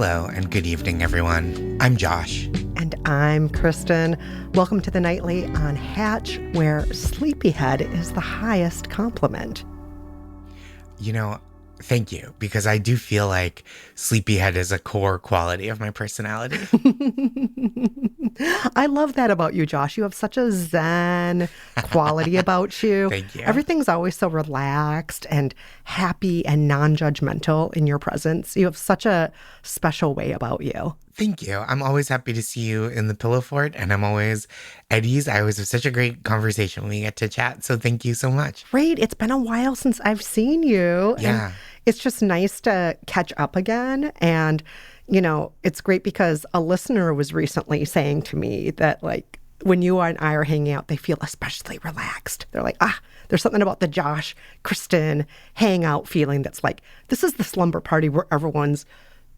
Hello and good evening, everyone. I'm Josh. And I'm Kristen. Welcome to the Nightly on Hatch, where sleepyhead is the highest compliment. You know, thank you, because I do feel like sleepyhead is a core quality of my personality. I love that about you, Josh. You have such a zen quality about you. Thank you. Everything's always so relaxed and happy and non-judgmental in your presence. You have such a special way about you. Thank you. I'm always happy to see you in the pillow fort, and I'm always at ease. I always have such a great conversation when we get to chat, so thank you so much. Great. It's been a while since I've seen you. Yeah. And it's just nice to catch up again. And, you know, it's great because a listener was recently saying to me that, like, when you and I are hanging out, they feel especially relaxed. They're like, there's something about the Josh, Kristen hangout feeling that's like, this is the slumber party where everyone's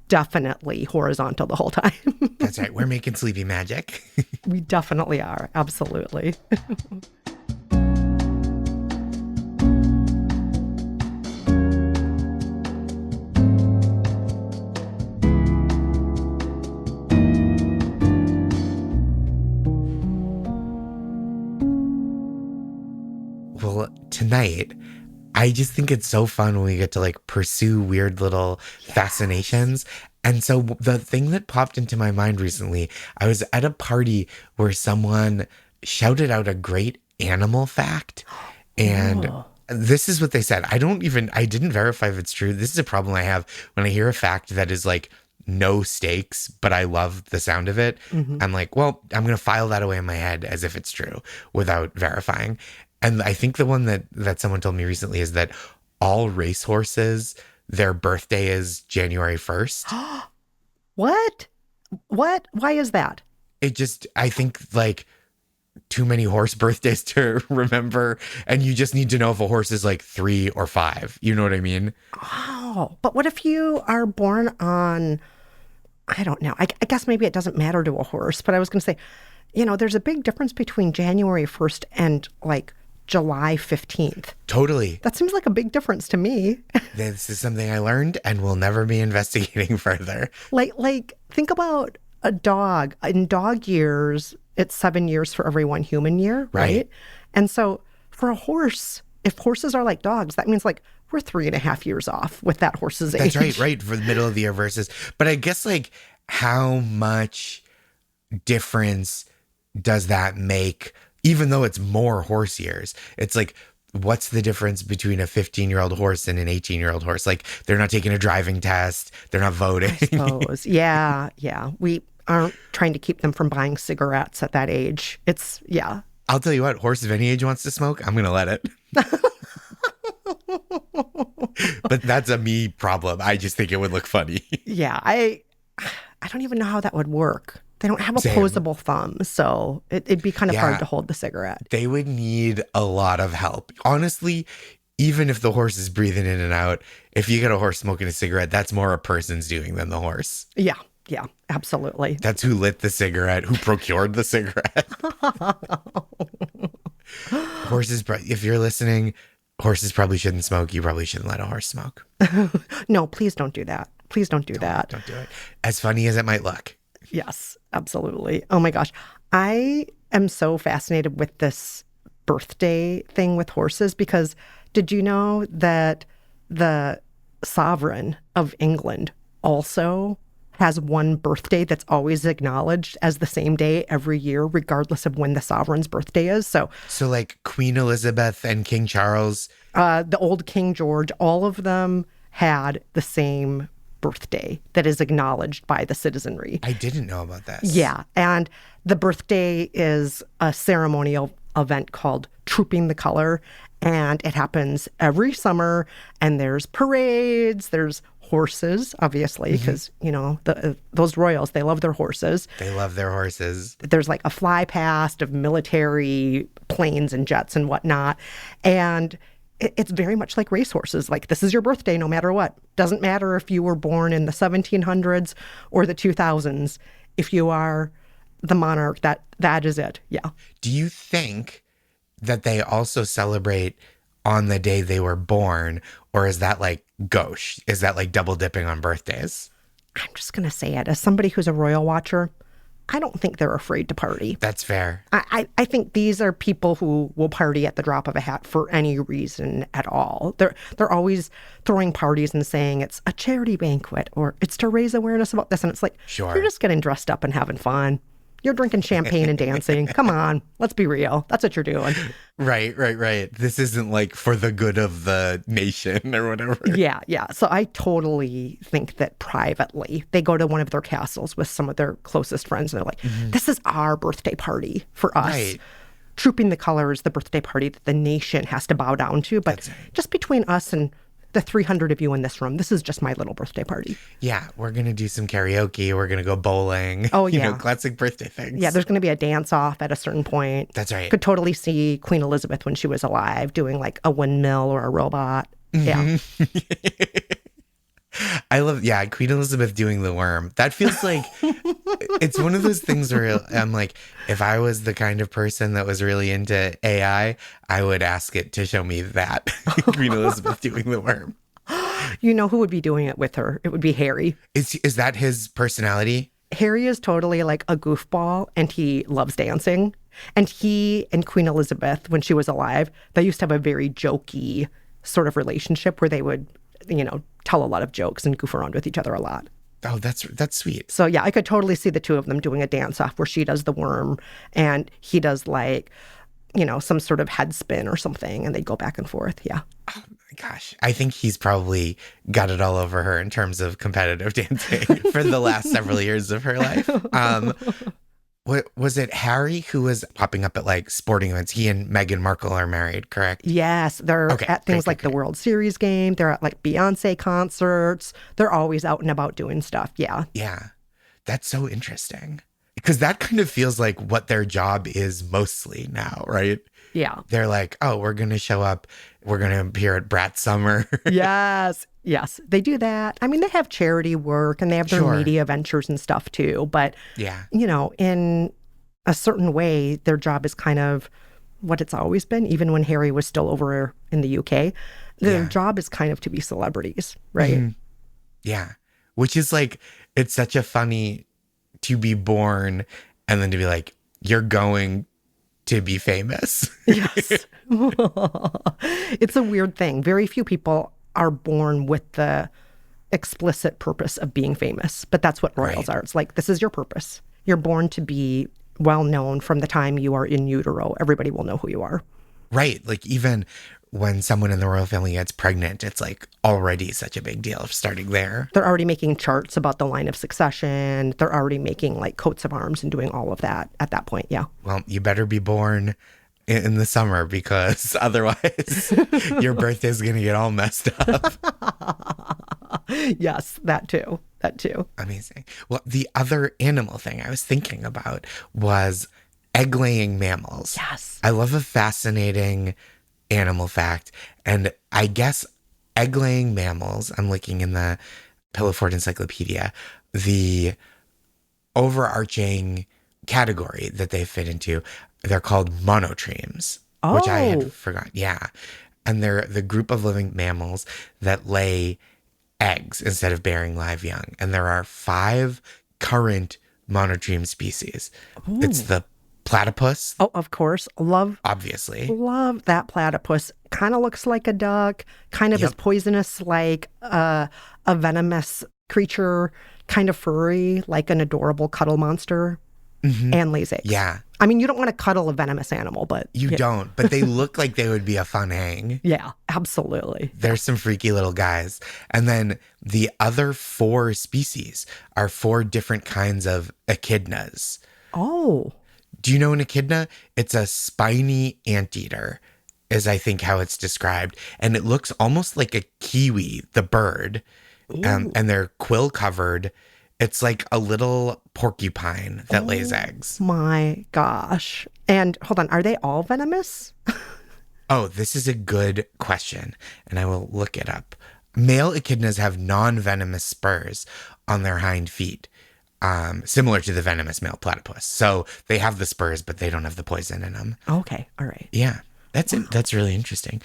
definitely horizontal the whole time. That's right. We're making sleepy magic. We definitely are. Absolutely. Well, tonight, I just think it's so fun when we get to like pursue weird little fascinations. And so the thing that popped into my mind recently, I was at a party where someone shouted out a great animal fact. And this is what they said. I didn't verify if it's true. This is a problem I have when I hear a fact that is like no stakes, but I love the sound of it. I'm like, well, I'm going to file that away in my head as if it's true without verifying. And I think the one that someone told me recently is that all racehorses, their birthday is January 1st. What? Why is that? I think like too many horse birthdays to remember. And you just need to know if a horse is like 3 or 5. You know what I mean? Oh, but what if you are born on, I don't know. I guess maybe it doesn't matter to a horse, but I was going to say, you know, there's a big difference between January 1st and like July 15th. Totally. That seems like a big difference to me. This is something I learned and will never be investigating further. Like think about a dog. In dog years, it's 7 years for every 1 human year, right? And so for a horse, if horses are like dogs, that means like we're 3.5 years off with that horse's age. That's right, for the middle of the year versus. But I guess like how much difference does that make? Even though it's more horse years, it's like, what's the difference between a 15-year-old horse and an 18-year-old horse? Like, they're not taking a driving test. They're not voting. I suppose. Yeah. We aren't trying to keep them from buying cigarettes at that age. Yeah. I'll tell you what, horse of any age wants to smoke, I'm going to let it. But that's a me problem. I just think it would look funny. Yeah. I don't even know how that would work. They don't have opposable thumbs, so it'd be kind of hard to hold the cigarette. They would need a lot of help. Honestly, even if the horse is breathing in and out, if you get a horse smoking a cigarette, that's more a person's doing than the horse. Yeah, absolutely. That's who lit the cigarette, who procured the cigarette. Horses, if you're listening, horses probably shouldn't smoke. You probably shouldn't let a horse smoke. No, please don't do that. Please don't do that. Don't do it. As funny as it might look. Yes, absolutely. Oh my gosh. I am so fascinated with this birthday thing with horses because did you know that the sovereign of England also has one birthday that's always acknowledged as the same day every year, regardless of when the sovereign's birthday is? So like Queen Elizabeth and King Charles. The old King George, all of them had the same birthday that is acknowledged by the citizenry. I didn't know about this. Yeah. And the birthday is a ceremonial event called Trooping the Color. And it happens every summer. And there's parades, there's horses, obviously, because, you know, those royals, they love their horses. They love their horses. There's like a fly past of military planes and jets and whatnot. And it's very much like racehorses. Like, this is your birthday no matter what. Doesn't matter if you were born in the 1700s or the 2000s. If you are the monarch, that is it. Yeah. Do you think that they also celebrate on the day they were born, or is that like gauche? Is that like double dipping on birthdays? I'm just going to say it. As somebody who's a royal watcher, I don't think they're afraid to party. That's fair. I think these are people who will party at the drop of a hat for any reason at all. They're always throwing parties and saying it's a charity banquet or it's to raise awareness about this. And it's like, Sure. you're just getting dressed up and having fun. You're drinking champagne and dancing. Come on, let's be real. That's what you're doing. Right. This isn't like for the good of the nation or whatever. Yeah. So I totally think that privately they go to one of their castles with some of their closest friends and they're like, this is our birthday party for us. Right. Trooping the colors, the birthday party that the nation has to bow down to. But just between us and the 300 of you in this room, this is just my little birthday party. Yeah, we're going to do some karaoke. We're going to go bowling. Oh, You yeah. know, classic birthday things. Yeah, there's going to be a dance off at a certain point. That's right. Could totally see Queen Elizabeth when she was alive doing like a windmill or a robot. Yeah. I love, Queen Elizabeth doing the worm. That feels like, it's one of those things where I'm like, if I was the kind of person that was really into AI, I would ask it to show me that. Queen Elizabeth doing the worm. You know who would be doing it with her? It would be Harry. Is that his personality? Harry is totally like a goofball and he loves dancing. And he and Queen Elizabeth, when she was alive, they used to have a very jokey sort of relationship where they would, tell a lot of jokes and goof around with each other a lot. Oh, that's sweet. So yeah, I could totally see the two of them doing a dance off where she does the worm and he does like, some sort of head spin or something and they go back and forth. Yeah. Oh my gosh. I think he's probably got it all over her in terms of competitive dancing for the last several years of her life. What was it, Harry who was popping up at like sporting events? He and Meghan Markle are married, correct? Yes, they're at things like the World Series game. They're at like Beyonce concerts. They're always out and about doing stuff. Yeah. Yeah. That's so interesting. Because that kind of feels like what their job is mostly now, right? Yeah. They're like, oh, we're going to show up. We're going to appear at Brat Summer. Yes. They do that. I mean, they have charity work and they have their media ventures and stuff too. But, yeah, in a certain way, their job is kind of what it's always been, even when Harry was still over in the UK. Their job is kind of to be celebrities, right? Mm-hmm. Yeah. Which is like, it's such a funny to be born and then to be like, you're going to be famous. Yes. It's a weird thing. Very few people are born with the explicit purpose of being famous, but that's what royals are. It's like, this is your purpose. You're born to be well known from the time you are in utero. Everybody will know who you are. Right. Like even when someone in the royal family gets pregnant, it's like already such a big deal starting there. They're already making charts about the line of succession. They're already making like coats of arms and doing all of that at that point. Yeah. Well, you better be born in the summer because otherwise your birthday is going to get all messed up. Yes, that too. Amazing. Well, the other animal thing I was thinking about was egg-laying mammals. Yes. I love a fascinating animal fact. And I guess egg-laying mammals, I'm looking in the Pillowfort Encyclopedia, the overarching category that they fit into, they're called monotremes, which I had forgotten. Yeah. And they're the group of living mammals that lay eggs instead of bearing live young. And there are 5 current monotreme species. Ooh. It's the platypus. Oh, of course. Obviously. Love that platypus. Kind of looks like a duck, kind of is poisonous like a venomous creature, kind of furry, like an adorable cuddle monster, and lays eggs. Yeah. I mean, you don't want to cuddle a venomous animal, but... You don't, but they look like they would be a fun hang. Yeah, absolutely. There's some freaky little guys. And then the other 4 species are 4 different kinds of echidnas. Oh. Do you know an echidna? It's a spiny anteater, is I think how it's described. And it looks almost like a kiwi, the bird. And they're quill covered. It's like a little porcupine that lays eggs. My gosh. And hold on, are they all venomous? Oh, this is a good question, and I will look it up. Male echidnas have non-venomous spurs on their hind feet, similar to the venomous male platypus. So they have the spurs, but they don't have the poison in them. Okay, all right. Yeah, that's really interesting.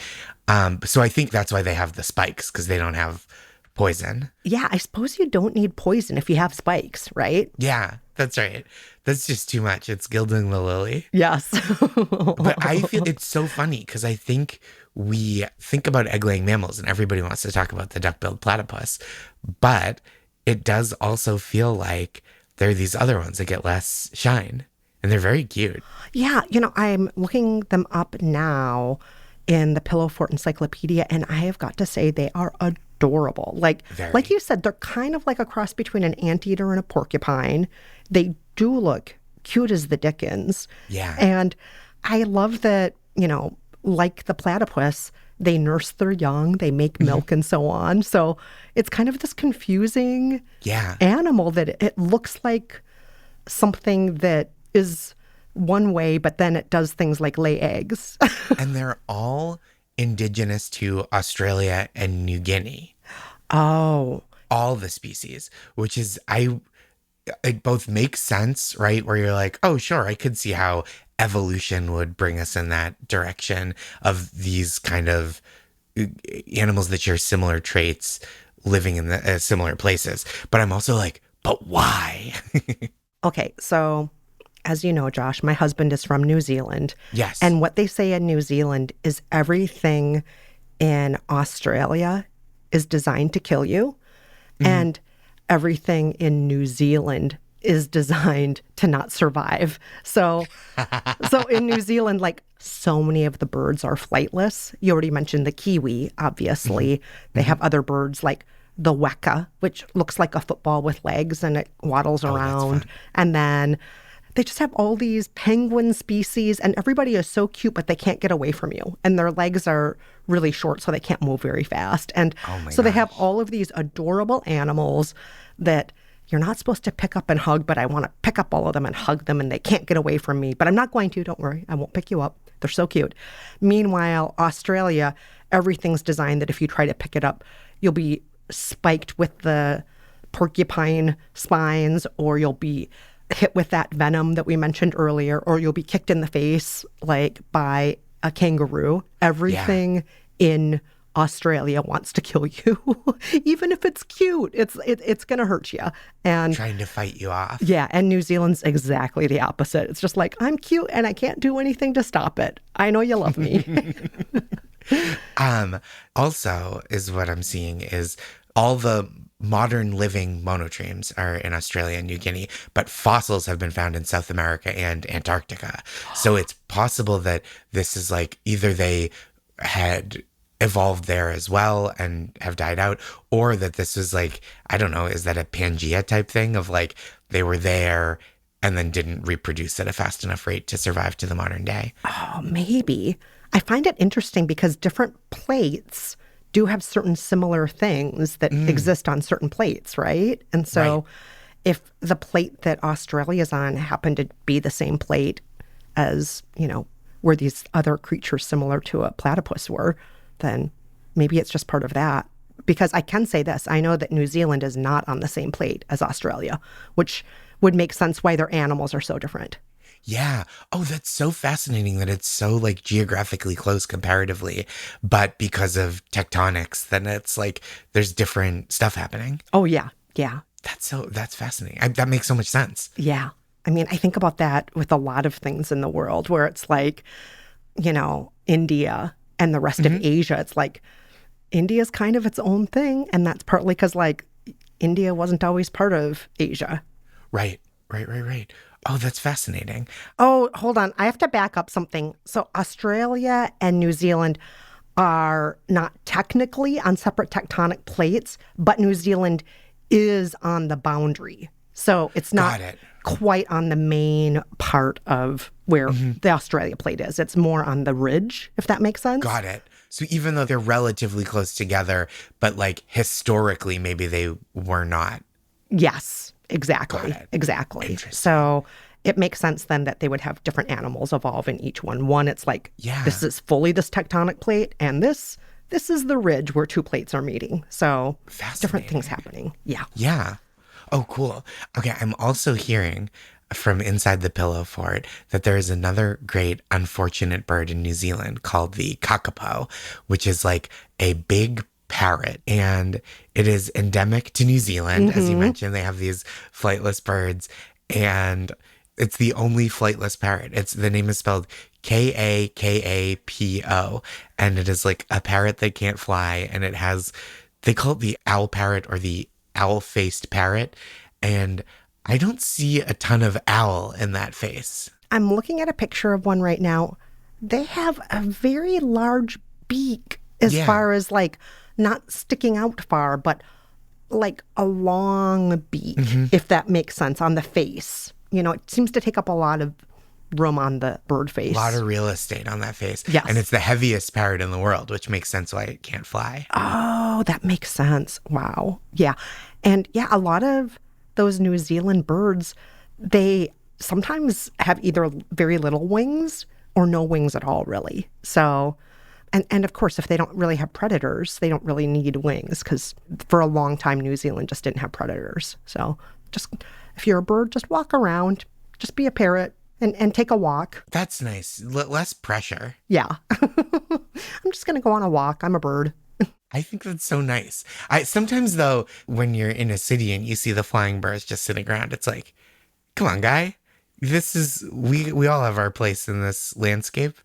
So I think that's why they have the spikes, because they don't have poison. Yeah, I suppose you don't need poison if you have spikes, right? Yeah, that's right. That's just too much. It's gilding the lily. Yes. But I feel it's so funny because I think we think about egg laying mammals and everybody wants to talk about the duck billed platypus. But it does also feel like there are these other ones that get less shine and they're very cute. Yeah, I'm looking them up now in the Pillow Fort Encyclopedia, and I have got to say they are adorable. Like Very. you said, they're kind of like a cross between an anteater and a porcupine. They do look cute as the dickens. Yeah. And I love that, like the platypus, they nurse their young, they make milk and so on. So it's kind of this confusing Yeah. animal that it looks like something that is one way, but then it does things like lay eggs. And they're all indigenous to Australia and New Guinea. Oh, All the species, which is it both makes sense, right? Where you're like, oh, sure, I could see how evolution would bring us in that direction of these kind of animals that share similar traits living in the similar places. But I'm also like, but why? okay. So, as you know, Josh, my husband is from New Zealand. Yes. And what they say in New Zealand is everything in Australia is designed to kill you. And everything in New Zealand is designed to not survive. So in New Zealand, like so many of the birds are flightless. You already mentioned the kiwi, obviously. They have other birds like the weka, which looks like a football with legs and it waddles around. fun. And then they just have all these penguin species, and everybody is so cute, but they can't get away from you. And their legs are really short, so they can't move very fast. And Oh my so they have gosh. all of these adorable animals that you're not supposed to pick up and hug, but I want to pick up all of them and hug them, and they can't get away from me. But I'm not going to, don't worry. I won't pick you up. They're so cute. Meanwhile, Australia, everything's designed that if you try to pick it up, you'll be spiked with the porcupine spines, or you'll be hit with that venom that we mentioned earlier, or you'll be kicked in the face like by a kangaroo. Everything in Australia wants to kill you, even if it's cute. It's going to hurt you. And Trying to fight you off. yeah, and New Zealand's exactly the opposite. It's just like, I'm cute and I can't do anything to stop it. I know you love me. Also, is what I'm seeing is all the modern living monotremes are in Australia and New Guinea, but fossils have been found in South America and Antarctica. So it's possible that this is like either they had evolved there as well and have died out, or that this was like, I don't know, is that a Pangea type thing of like they were there and then didn't reproduce at a fast enough rate to survive to the modern day? Oh, maybe. I find it interesting because different plates do have certain similar things that exist on certain plates, right? And so if the plate that Australia's on happened to be the same plate as, where these other creatures similar to a platypus were, then maybe it's just part of that. Because I can say this, I know that New Zealand is not on the same plate as Australia, which would make sense why their animals are so different. Yeah. Oh, that's so fascinating that it's so like geographically close comparatively, but because of tectonics, then it's like there's different stuff happening. Oh, yeah. Yeah. That's fascinating. That makes so much sense. Yeah. I mean, I think about that with a lot of things in the world where it's like, India and the rest of Asia. It's like India's kind of its own thing. And that's partly because like India wasn't always part of Asia. Right. Right. Oh, that's fascinating. Oh, hold on. I have to back up something. So Australia and New Zealand are not technically on separate tectonic plates, but New Zealand is on the boundary. So it's not Got it. quite on the main part of where the Australia plate is. It's more on the ridge, if that makes sense. Got it. So even though they're relatively close together, but like historically, maybe they were not. Yes, exactly. Got it. Exactly. Interesting. So it makes sense then that they would have different animals evolve in each one. One, it's like, Yeah. this is fully this tectonic plate, and this is the ridge where two plates are meeting. So different things happening. Yeah. Yeah. Oh, cool. Okay. I'm also hearing from inside the pillow fort that there is another great unfortunate bird in New Zealand called the kakapo, which is like a big parrot, and it is endemic to New Zealand. As you mentioned, they have these flightless birds, and it's the only flightless parrot. The name is spelled Kakapo, and it is like a parrot that can't fly, and they call it the owl parrot or the owl-faced parrot, and I don't see a ton of owl in that face. I'm looking at a picture of one right now. They have a very large beak as far as like not sticking out far, but like a long beak, if that makes sense, on the face. It seems to take up a lot of room on the bird face. A lot of real estate on that face. Yes. And it's the heaviest parrot in the world, which makes sense why it can't fly. Oh, that makes sense. Wow. Yeah. And yeah, a lot of those New Zealand birds, they sometimes have either very little wings or no wings at all, really. So, and of course, if they don't really have predators, they don't really need wings, because for a long time, New Zealand just didn't have predators. So just, if you're a bird, just walk around, just be a parrot and take a walk. That's nice. Less pressure. Yeah. I'm just going to go on a walk. I'm a bird. I think that's so nice. Sometimes, though, when you're in a city and you see the flying birds just sitting around, it's like, come on, guy. We all have our place in this landscape,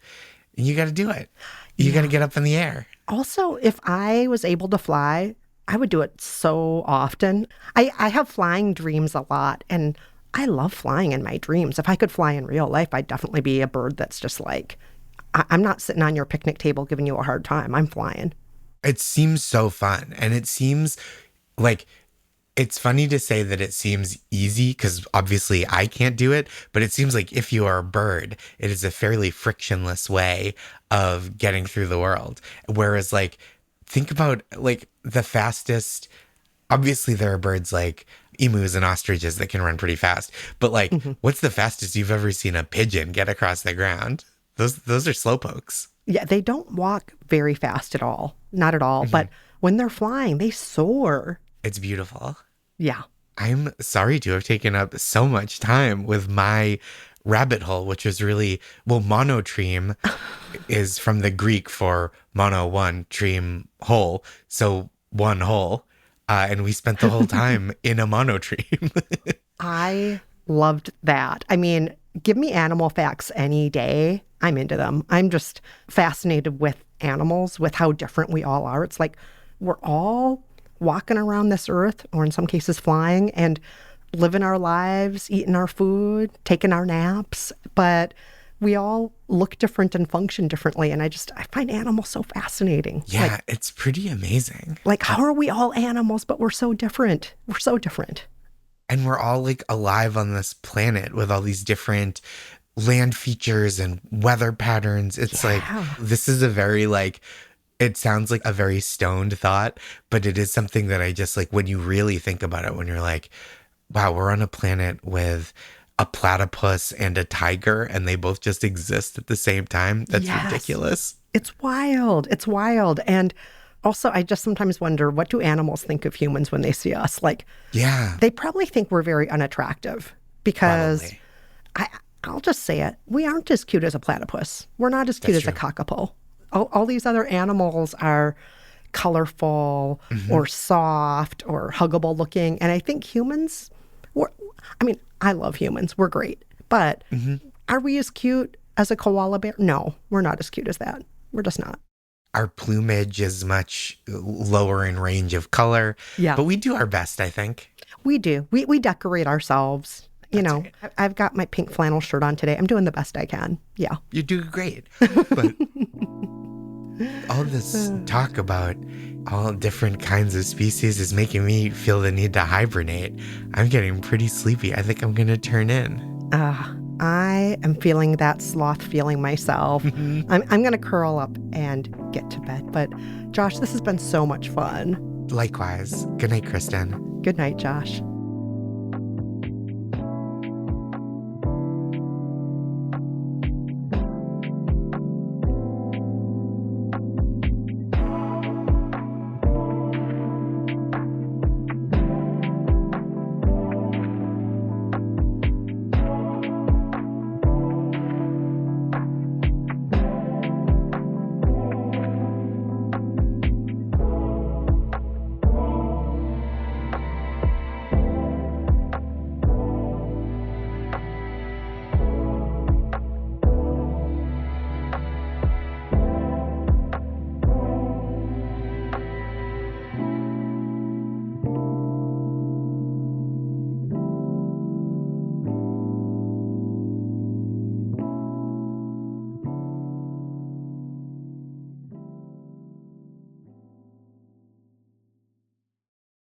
and you got to do it. You got to get up in the air. Also, if I was able to fly, I would do it so often. I have flying dreams a lot, and I love flying in my dreams. If I could fly in real life, I'd definitely be a bird that's just like, I'm not sitting on your picnic table giving you a hard time. I'm flying. It seems so fun. And it seems like, it's funny to say that it seems easy, because obviously I can't do it, but it seems like if you are a bird, it is a fairly frictionless way of getting through the world. Whereas, like, think about like the fastest, obviously there are birds like emus and ostriches that can run pretty fast, but like, what's the fastest you've ever seen a pigeon get across the ground? Those are slowpokes. Yeah, they don't walk very fast at all. Not at all. But when they're flying, they soar. It's beautiful. Yeah. I'm sorry to have taken up so much time with my rabbit hole, which was really, well, monotreme is from the Greek for mono, one, treme, hole. So one hole. And we spent the whole time in a monotreme. I loved that. I mean, give me animal facts any day. I'm into them. I'm just fascinated with animals, with how different we all are. It's like we're all walking around this earth, or in some cases flying, and living our lives, eating our food, taking our naps. But we all look different and function differently. And I find animals so fascinating. Yeah, it's pretty amazing. Like, how are we all animals, but we're so different? We're so different. And we're all like alive on this planet with all these different land features and weather patterns. It's like, this is a very like, it sounds like a very stoned thought, but it is something that I just like, when you really think about it, when you're like, wow, we're on a planet with a platypus and a tiger, and they both just exist at the same time. That's ridiculous. It's wild. It's wild. And also, I just sometimes wonder, what do animals think of humans when they see us? Like, they probably think we're very unattractive, because I'll just say it. We aren't as cute as a platypus. We're not as cute as a kakapo. All these other animals are colorful or soft or huggable looking. And I think humans, I love humans. We're great. But are we as cute as a koala bear? No, we're not as cute as that. We're just not. Our plumage is much lower in range of color. Yeah. But we do our best, I think. We do. We decorate ourselves. Right. I've got my pink flannel shirt on today. I'm doing the best I can. Yeah. You do great. But all this talk about all different kinds of species is making me feel the need to hibernate. I'm getting pretty sleepy. I think I'm going to turn in. I am feeling that sloth feeling myself. I'm going to curl up and get to bed. But Josh, this has been so much fun. Likewise. Good night, Kristen. Good night, Josh.